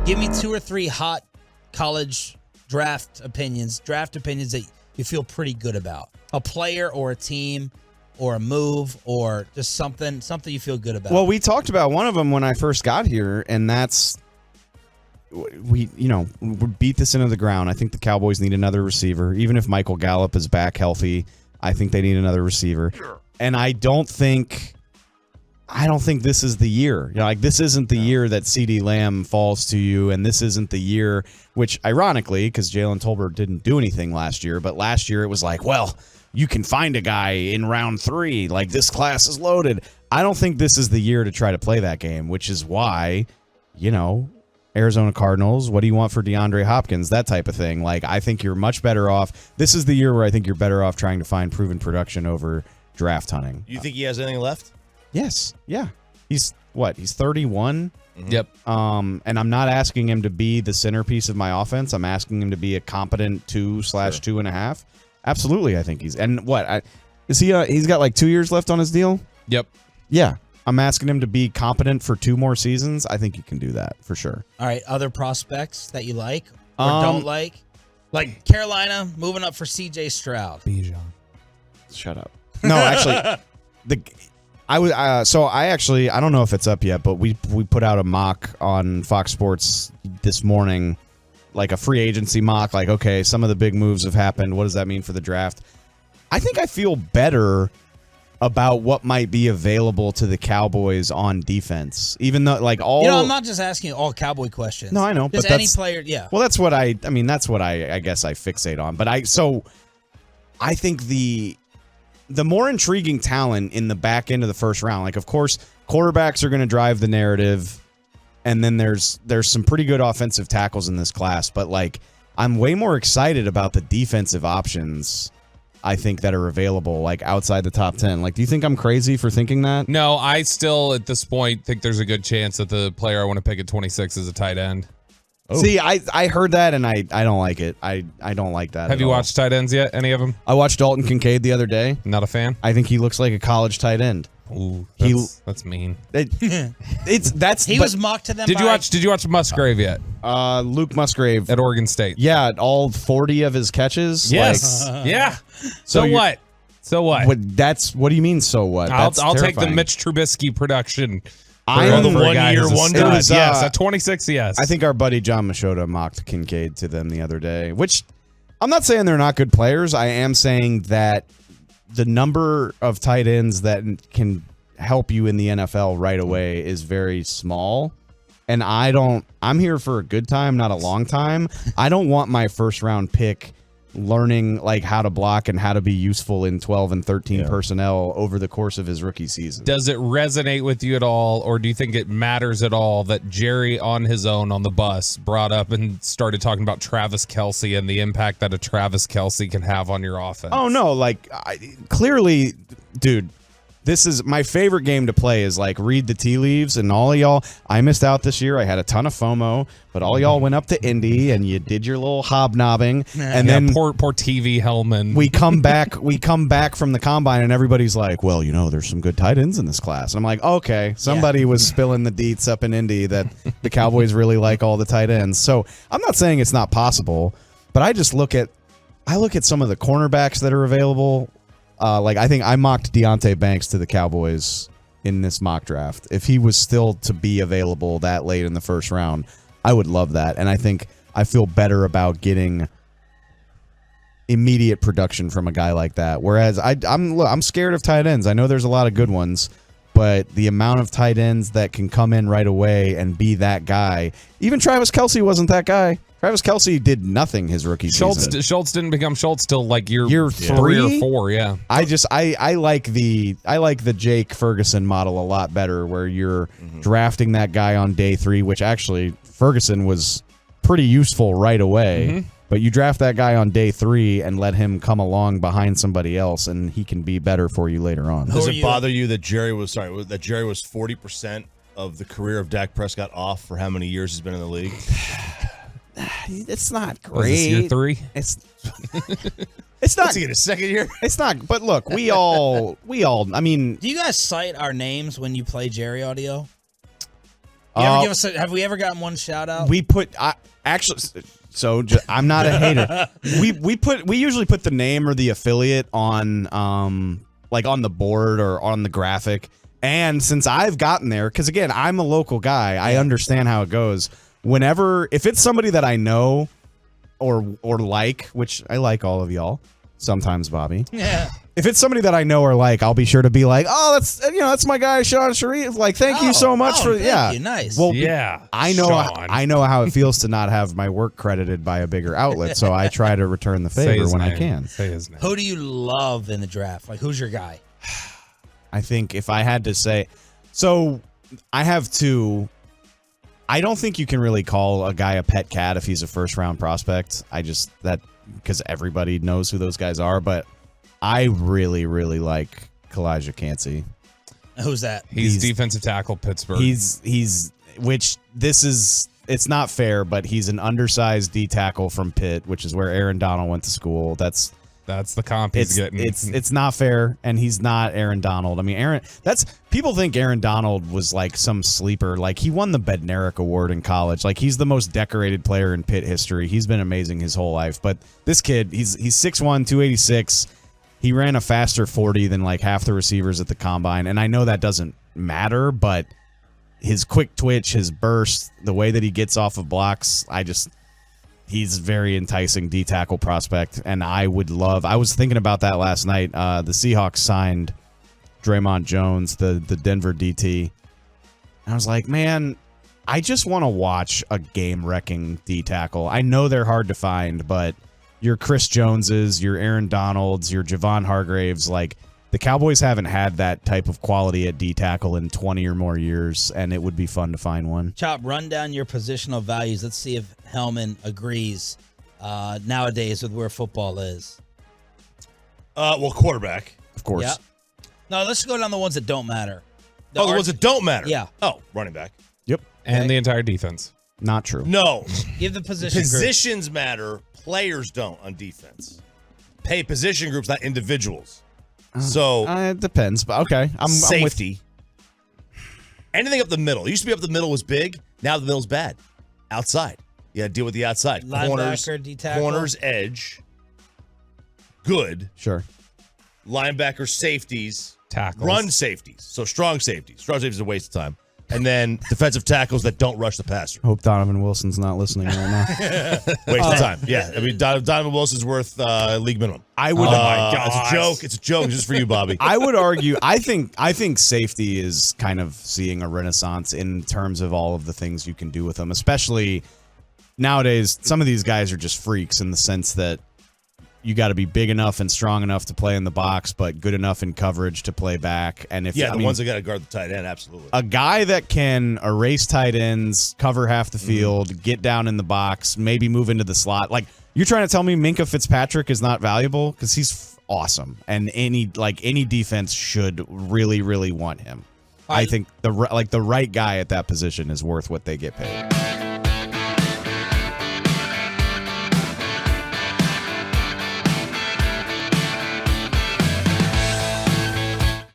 Give me 2 or 3 hot college draft opinions that you feel pretty good about. A player or a team or a move or just something you feel good about. Well, we talked about one of them when I first got here, and that's we beat this into the ground. I think the Cowboys need another receiver. Even if Michael Gallup is back healthy, I think they need another receiver. And I don't think this is the year. This isn't the year that CeeDee Lamb falls to you, and this isn't the year, which ironically, because Jalen Tolbert didn't do anything last year, but last year it was like, well, you can find a guy in round 3. Like, this class is loaded. I don't think this is the year to try to play that game, which is why, Arizona Cardinals, what do you want for DeAndre Hopkins? That type of thing. Like, I think you're much better off. This is the year where I think you're better off trying to find proven production over draft hunting. You think he has anything left? Yes. Yeah. He's 31? Mm-hmm. Yep. And I'm not asking him to be the centerpiece of my offense. I'm asking him to be a competent 2/2.5. Absolutely, I think he's. And what? Is he? He's got like 2 years left on his deal? Yep. Yeah. I'm asking him to be competent for 2 more seasons. I think he can do that for sure. All right. Other prospects that you like or don't like? Like Carolina moving up for C.J. Stroud. Bijan. Shut up. No, actually, I don't know if it's up yet, but we put out a mock on Fox Sports this morning, like a free agency mock. Like, okay, some of the big moves have happened. What does that mean for the draft? I think I feel better about what might be available to the Cowboys on defense, even though I'm not just asking you all Cowboy questions. No, I know, just but any player. Yeah. Well, that's what I guess I fixate on. But I think the more intriguing talent in the back end of the first round, like, of course, quarterbacks are going to drive the narrative, and then there's some pretty good offensive tackles in this class, but like, I'm way more excited about the defensive options, I think, that are available, like, outside the top 10. Like, do you think I'm crazy for thinking that? No, I still, at this point, think there's a good chance that the player I want to pick at 26 is a tight end. Oh. See, I heard that, and I don't like it. I don't like that. Have you watched tight ends yet? Any of them? I watched Dalton Kincaid the other day. Not a fan? I think he looks like a college tight end. Ooh, that's mean. He was mocked to them. Did you watch Musgrave yet? Luke Musgrave at Oregon State. Yeah, all 40 of his catches. Yes. Yeah. So what? So what? What do you mean? So what? I'll take the Mitch Trubisky production. I'm the 1 year wonder. Yes, at 26. Yes. I think our buddy John Machota mocked Kincaid to them the other day, which I'm not saying they're not good players. I am saying that the number of tight ends that can help you in the NFL right away is very small. And I'm here for a good time, not a long time. I don't want my first round pick learning like how to block and how to be useful in 12 and 13 personnel over the course of his rookie season. Does it resonate with you at all, or do you think it matters at all that Jerry on his own on the bus brought up and started talking about Travis Kelce and the impact that a Travis Kelce can have on your offense? Oh, no. Clearly, dude, this is my favorite game to play is like read the tea leaves, and all of y'all, I missed out this year. I had a ton of FOMO, but all y'all went up to Indy and you did your little hobnobbing, and then poor TV Helman. We come back from the combine and everybody's like, well, there's some good tight ends in this class. And I'm like, okay, somebody was spilling the deets up in Indy that the Cowboys really like all the tight ends. So I'm not saying it's not possible, but I just look at some of the cornerbacks that are available. I think I mocked Deonte Banks to the Cowboys in this mock draft. If he was still to be available that late in the first round, I would love that. And I think I feel better about getting immediate production from a guy like that. Whereas I'm scared of tight ends. I know there's a lot of good ones, but the amount of tight ends that can come in right away and be that guy, even Travis Kelce wasn't that guy. Travis Kelce did nothing his rookie season. Schultz didn't become Schultz till like year 3 or 4. Yeah. I like the Jake Ferguson model a lot better, where you're drafting that guy on day 3, which actually Ferguson was pretty useful right away. But you draft that guy on day 3 and let him come along behind somebody else, and he can be better for you later on. Does it bother you that Jerry was 40% of the career of Dak Prescott off for how many years he's been in the league? It's not great. Was this year 3? It's not. What's he in his second year? It's not. But look, we all. I mean, do you guys cite our names when you play Jerry audio? Have we ever gotten one shout out? We put I'm not a hater. We usually put the name or the affiliate on like on the board or on the graphic. And since I've gotten there, because again, I'm a local guy, I understand how it goes. If it's somebody that I know or like, which I like all of y'all, sometimes Bobby. Yeah. If it's somebody that I know or like, I'll be sure to be like, oh, that's my guy, Shan Sharif. Like, thank you so much for thank you. Nice. Well, Yeah, I know how it feels to not have my work credited by a bigger outlet, so I try to return the favor when I can. Say his name. Who do you love in the draft? Like, who's your guy? I think if I had to say, so I have two. I don't think you can really call a guy a pet cat if he's a first round prospect. Because everybody knows who those guys are, but I really, really like Kalijah Cancey. Who's that? He's defensive tackle, Pittsburgh. It's not fair, but he's an undersized D tackle from Pitt, which is where Aaron Donald went to school. That's the comp he's getting. It's not fair, and he's not Aaron Donald. I mean, people think Aaron Donald was like some sleeper. Like, he won the Bednarik Award in college. Like, he's the most decorated player in Pitt history. He's been amazing his whole life. But this kid, he's 6'1", 286. He ran a faster 40 than like half the receivers at the combine, and I know that doesn't matter, but his quick twitch, his burst, the way that he gets off of blocks, he's very enticing D tackle prospect, and I was thinking about that last night. The Seahawks signed Draymond Jones, the Denver DT. And I was like, man, I just want to watch a game-wrecking D tackle. I know they're hard to find, but your Chris Joneses, your Aaron Donalds, your Javon Hargraves, like, the Cowboys haven't had that type of quality at D tackle in 20 or more years, and it would be fun to find one. Chop, run down your positional values. Let's see if Helman agrees nowadays with where football is. Well, quarterback. Of course. Yep. No, let's go down the ones that don't matter. The ones that don't matter. Yeah. Oh, running back. Yep. And the entire defense. Not true. No. Give the position group. Positions matter. Players don't on defense. Pay position groups, not individuals. So it depends, but okay. I'm safety. Anything up the middle. It used to be up the middle was big. Now the middle's bad. Outside. You got to deal with the outside. Linebacker, D-tackle. Corners, edge. Good. Sure. Linebacker, safeties. Tackles. Run safeties. So strong safeties. Strong safeties is a waste of time. And then defensive tackles that don't rush the passer. Hope Donovan Wilson's not listening right now. Waste of time. Yeah. I mean, Donovan Wilson's worth league minimum. I would. Oh my God. It's a joke. It's a joke. It's just for you, Bobby. I would argue. I think safety is kind of seeing a renaissance in terms of all of the things you can do with them, especially nowadays. Some of these guys are just freaks in the sense that you got to be big enough and strong enough to play in the box, but good enough in coverage to play back. And if ones that got to guard the tight end, absolutely. A guy that can erase tight ends, cover half the field, get down in the box, maybe move into the slot. Like, you're trying to tell me Minkah Fitzpatrick is not valuable? Because he's awesome, and any defense should really, really want him. I think the right guy at that position is worth what they get paid.